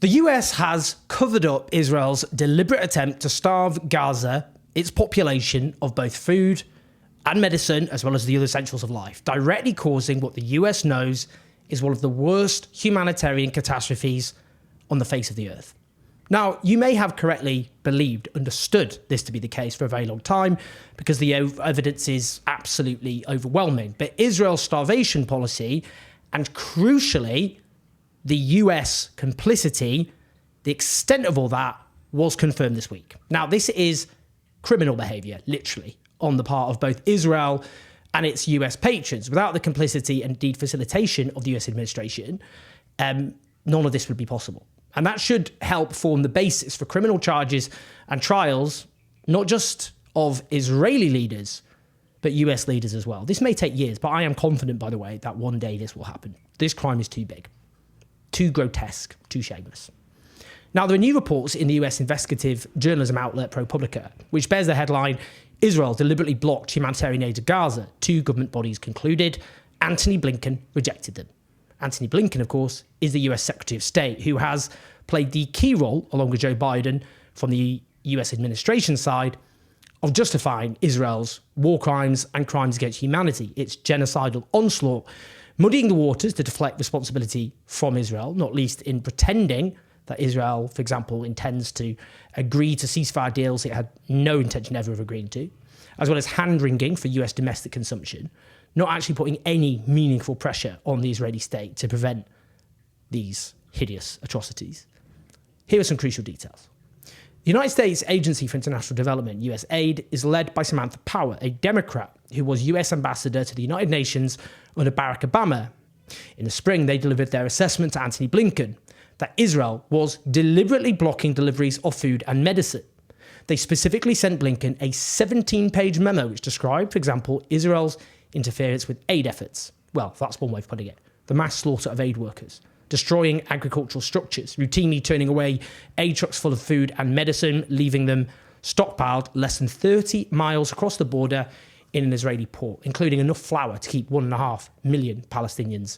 The US has covered up Israel's deliberate attempt to starve Gaza, its population, of both food and medicine, as well as the other essentials of life, directly causing what the US knows is one of the worst humanitarian catastrophes on the face of the earth. Now, you may have correctly understood this to be the case for a very long time because the evidence is absolutely overwhelming. But Israel's starvation policy, and crucially, the US complicity, the extent of all that was confirmed this week. Now, this is criminal behaviour, literally, on the part of both Israel and its US patrons. Without the complicity and indeed facilitation of the US administration, none of this would be possible. And that should help form the basis for criminal charges and trials, not just of Israeli leaders, but US leaders as well. This may take years, but I am confident, by the way, that one day this will happen. This crime is too big, too grotesque, too shameless. Now, there are new reports in the US investigative journalism outlet ProPublica, which bears the headline, Israel deliberately blocked humanitarian aid to Gaza. Two government bodies concluded. Antony Blinken rejected them. Antony Blinken, of course, is the US Secretary of State, who has played the key role, along with Joe Biden, from the US administration side, of justifying Israel's war crimes and crimes against humanity, its genocidal onslaught, muddying the waters to deflect responsibility from Israel, not least in pretending that Israel, for example, intends to agree to ceasefire deals it had no intention ever of agreeing to, as well as hand-wringing for US domestic consumption, not actually putting any meaningful pressure on the Israeli state to prevent these hideous atrocities. Here are some crucial details. The United States Agency for International Development, USAID, is led by Samantha Power, a Democrat who was US ambassador to the United Nations under Barack Obama. In the spring, they delivered their assessment to Antony Blinken that Israel was deliberately blocking deliveries of food and medicine. They specifically sent Blinken a 17-page memo which described, for example, Israel's interference with aid efforts. Well, that's one way of putting it. The mass slaughter of aid workers, destroying agricultural structures, routinely turning away aid trucks full of food and medicine, leaving them stockpiled less than 30 miles across the border in an Israeli port, including enough flour to keep 1.5 million Palestinians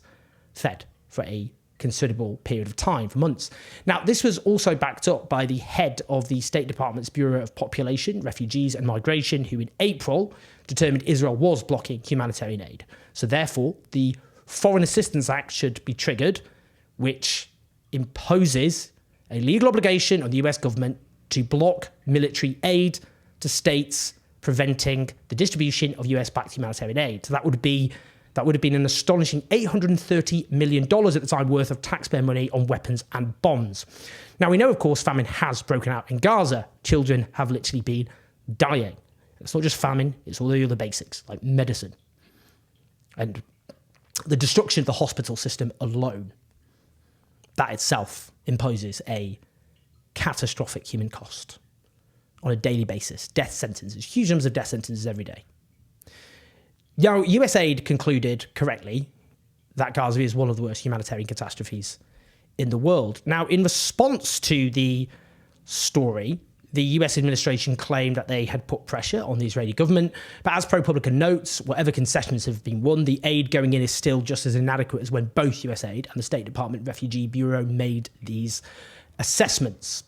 fed for a considerable period of time, for months. Now, this was also backed up by the head of the State Department's Bureau of Population, Refugees and Migration, who in April determined Israel was blocking humanitarian aid. So therefore, the Foreign Assistance Act should be triggered, which imposes a legal obligation on the US government to block military aid to states, preventing the distribution of US-backed humanitarian aid. So that would have been an astonishing $830 million at the time worth of taxpayer money on weapons and bombs. Now, we know, of course, famine has broken out in Gaza. Children have literally been dying. It's not just famine, it's all the other basics, like medicine. And the destruction of the hospital system alone, that itself imposes a catastrophic human cost on a daily basis. Death sentences, huge numbers of death sentences every day. Now, USAID concluded correctly that Gaza is one of the worst humanitarian catastrophes in the world. Now, in response to the story, the US administration claimed that they had put pressure on the Israeli government. But as ProPublica notes, whatever concessions have been won, the aid going in is still just as inadequate as when both USAID and the State Department Refugee Bureau made these assessments.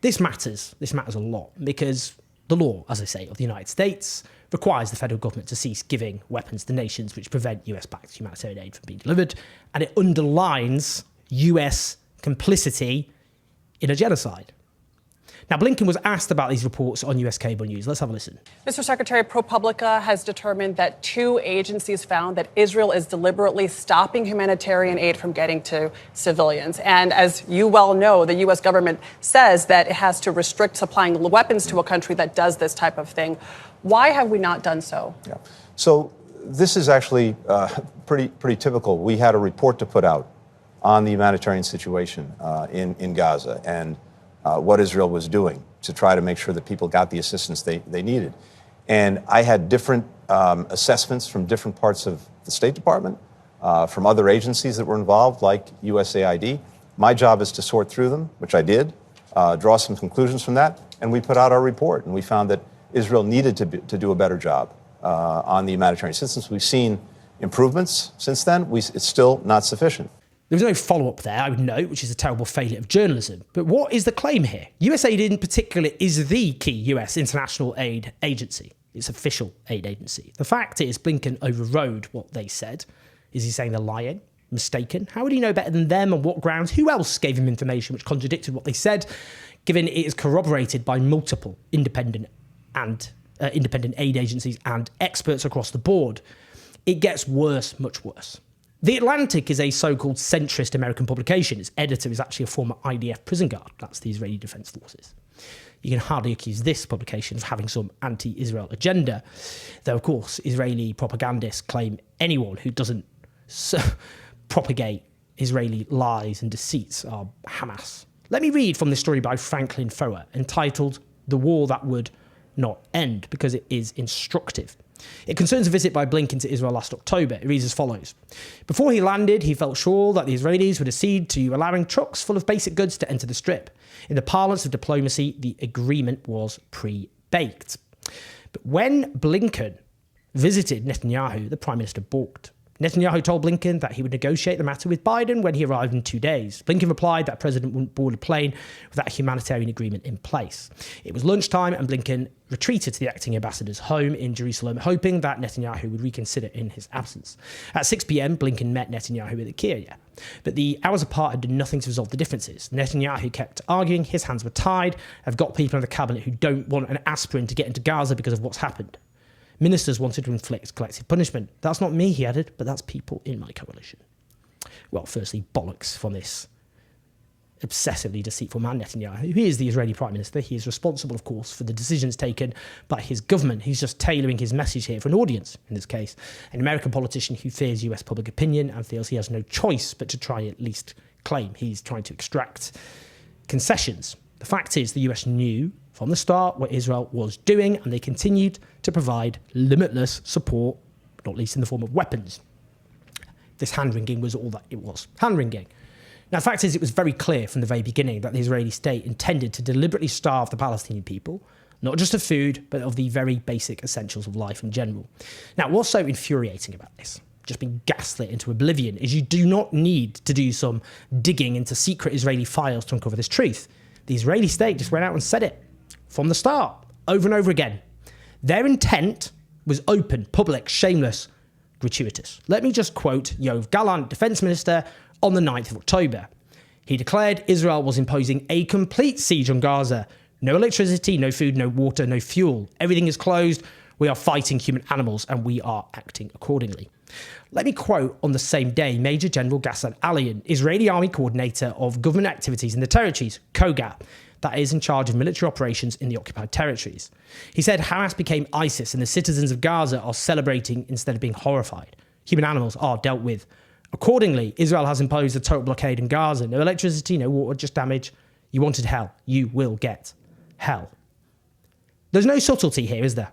This matters a lot because the law, as I say, of the United States requires the federal government to cease giving weapons to nations which prevent US-backed humanitarian aid from being delivered, and it underlines US complicity in a genocide. Now, Blinken was asked about these reports on US cable news. Let's have a listen. Mr. Secretary, ProPublica has determined that two agencies found that Israel is deliberately stopping humanitarian aid from getting to civilians. And as you well know, the U.S. government says that it has to restrict supplying weapons to a country that does this type of thing. Why have we not done so? Yeah. So this is actually pretty typical. We had a report to put out on the humanitarian situation in Gaza and what Israel was doing to try to make sure that people got the assistance they needed. And I had different assessments from different parts of the State Department, from other agencies that were involved, like USAID. My job is to sort through them, which I did, draw some conclusions from that, and we put out our report. And we found that Israel needed to do a better job on the humanitarian assistance. We've seen improvements since then. It's still not sufficient. There was no follow-up there, I would note, which is a terrible failure of journalism. But what is the claim here? USAID in particular is the key US international aid agency. It's official aid agency. The fact is Blinken overrode what they said. Is he saying they're lying? Mistaken? How would he know better than them? On what grounds? Who else gave him information which contradicted what they said, given it is corroborated by multiple independent aid agencies and experts across the board? It gets worse, much worse. The Atlantic is a so-called centrist American publication. Its editor is actually a former IDF prison guard. That's the Israeli Defense Forces. You can hardly accuse this publication of having some anti-Israel agenda, though, of course, Israeli propagandists claim anyone who doesn't propagate Israeli lies and deceits are Hamas. Let me read from this story by Franklin Foer, entitled "The War That Would Not End," because it is instructive. It concerns a visit by Blinken to Israel last October. It reads as follows. Before he landed, he felt sure that the Israelis would accede to allowing trucks full of basic goods to enter the Strip. In the parlance of diplomacy, the agreement was pre-baked. But when Blinken visited Netanyahu, the Prime Minister balked. Netanyahu told Blinken that he would negotiate the matter with Biden when he arrived in 2 days. Blinken replied that the president wouldn't board a plane without a humanitarian agreement in place. It was lunchtime and Blinken retreated to the acting ambassador's home in Jerusalem, hoping that Netanyahu would reconsider in his absence. At 6 p.m, Blinken met Netanyahu at the Kiryat. But the hours apart had done nothing to resolve the differences. Netanyahu kept arguing, his hands were tied. I've got people in the cabinet who don't want an aspirin to get into Gaza because of what's happened. Ministers wanted to inflict collective punishment. That's not me, he added, but that's people in my coalition. Well, firstly, bollocks from this obsessively deceitful man, Netanyahu. He is the Israeli Prime Minister. He is responsible, of course, for the decisions taken by his government. He's just tailoring his message here for an audience, in this case. An American politician who fears US public opinion and feels he has no choice but to try at least claim he's trying to extract concessions. The fact is the US knew from the start what Israel was doing, and they continued to provide limitless support, not least in the form of weapons. This hand-wringing was all that it was, hand-wringing. Now, the fact is it was very clear from the very beginning that the Israeli state intended to deliberately starve the Palestinian people, not just of food, but of the very basic essentials of life in general. Now, what's so infuriating about this, just being gaslit into oblivion, is you do not need to do some digging into secret Israeli files to uncover this truth. The Israeli state just went out and said it from the start, over and over again. Their intent was open, public, shameless, gratuitous. Let me just quote Yoav Gallant, Defense Minister, on the 9th of October. He declared Israel was imposing a complete siege on Gaza. No electricity, no food, no water, no fuel. Everything is closed. We are fighting human animals and we are acting accordingly. Let me quote on the same day Major General Ghassan Alian, Israeli Army Coordinator of Government Activities in the Territories, COGAT, that is in charge of military operations in the occupied territories. He said Hamas became ISIS and the citizens of Gaza are celebrating instead of being horrified. Human animals are dealt with. Accordingly, Israel has imposed a total blockade in Gaza. No electricity, no water, just damage. You wanted hell. You will get hell. There's no subtlety here, is there?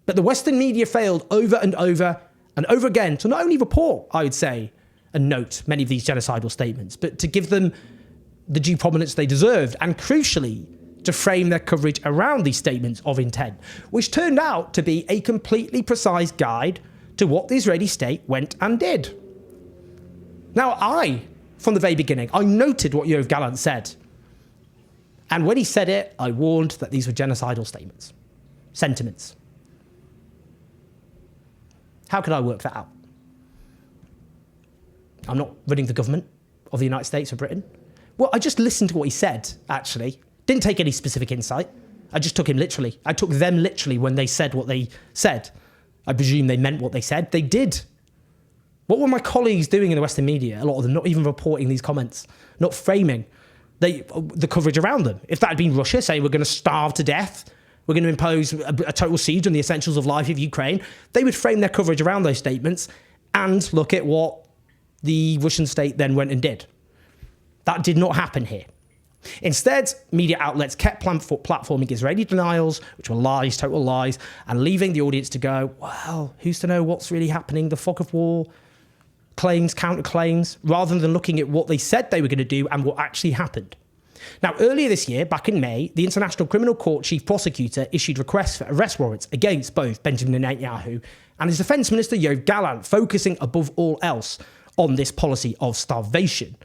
But the Western media failed over and over and over again to not only report, I would say, and note many of these genocidal statements, but to give them the due prominence they deserved, and crucially, to frame their coverage around these statements of intent, which turned out to be a completely precise guide to what the Israeli state went and did. Now, from the very beginning, I noted what Yoav Gallant said. And when he said it, I warned that these were genocidal statements, sentiments. How could I work that out? I'm not running the government of the United States or Britain. Well, I just listened to what he said, actually. Didn't take any specific insight. I just took him literally. I took them literally when they said what they said. I presume they meant what they said. They did. What were my colleagues doing in the Western media? A lot of them not even reporting these comments, not framing the coverage around them. If that had been Russia saying we're going to starve to death, we're going to impose a total siege on the essentials of life of Ukraine, they would frame their coverage around those statements and look at what the Russian state then went and did. That did not happen here. Instead, media outlets kept platforming Israeli denials, which were lies, total lies, and leaving the audience to go, well, who's to know what's really happening? The fog of war, claims, counterclaims, rather than looking at what they said they were going to do and what actually happened. Now, earlier this year, back in May, the International Criminal Court chief prosecutor issued requests for arrest warrants against both Benjamin Netanyahu and his defense minister, Yoav Gallant, focusing above all else on this policy of starvation.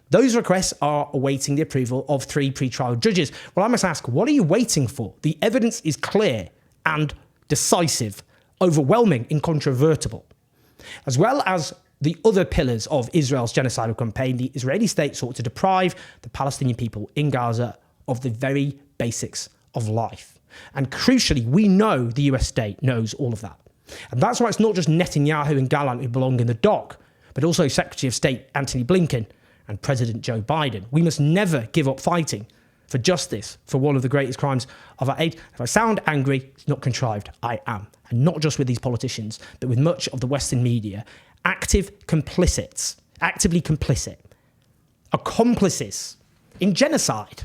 Those requests are awaiting the approval of 3 pre-trial judges. Well, I must ask, what are you waiting for? The evidence is clear and decisive, overwhelming, incontrovertible. As well as the other pillars of Israel's genocidal campaign, the Israeli state sought to deprive the Palestinian people in Gaza of the very basics of life. And crucially, we know the US state knows all of that. And that's why it's not just Netanyahu and Gallant who belong in the dock, but also Secretary of State Antony Blinken and President Joe Biden. We must never give up fighting for justice for one of the greatest crimes of our age. If I sound angry, it's not contrived. I am. And not just with these politicians, but with much of the Western media. Actively complicit, accomplices in genocide.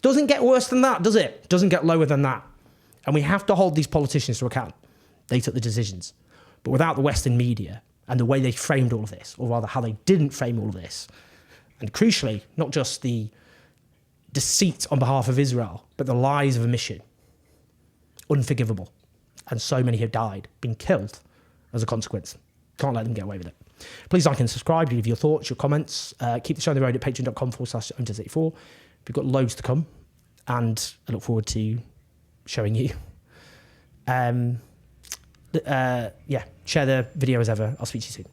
Doesn't get worse than that, does it? Doesn't get lower than that. And we have to hold these politicians to account. They took the decisions. But without the Western media and the way they framed all of this, or rather how they didn't frame all of this, and crucially, not just the deceit on behalf of Israel, but the lies of omission, unforgivable. And so many have died, been killed as a consequence. Can't let them get away with it. Please like and subscribe, leave your thoughts, your comments. Keep the show on the road at patreon.com/owners84. We've got loads to come, and I look forward to showing you. Share the video as ever. I'll speak to you soon.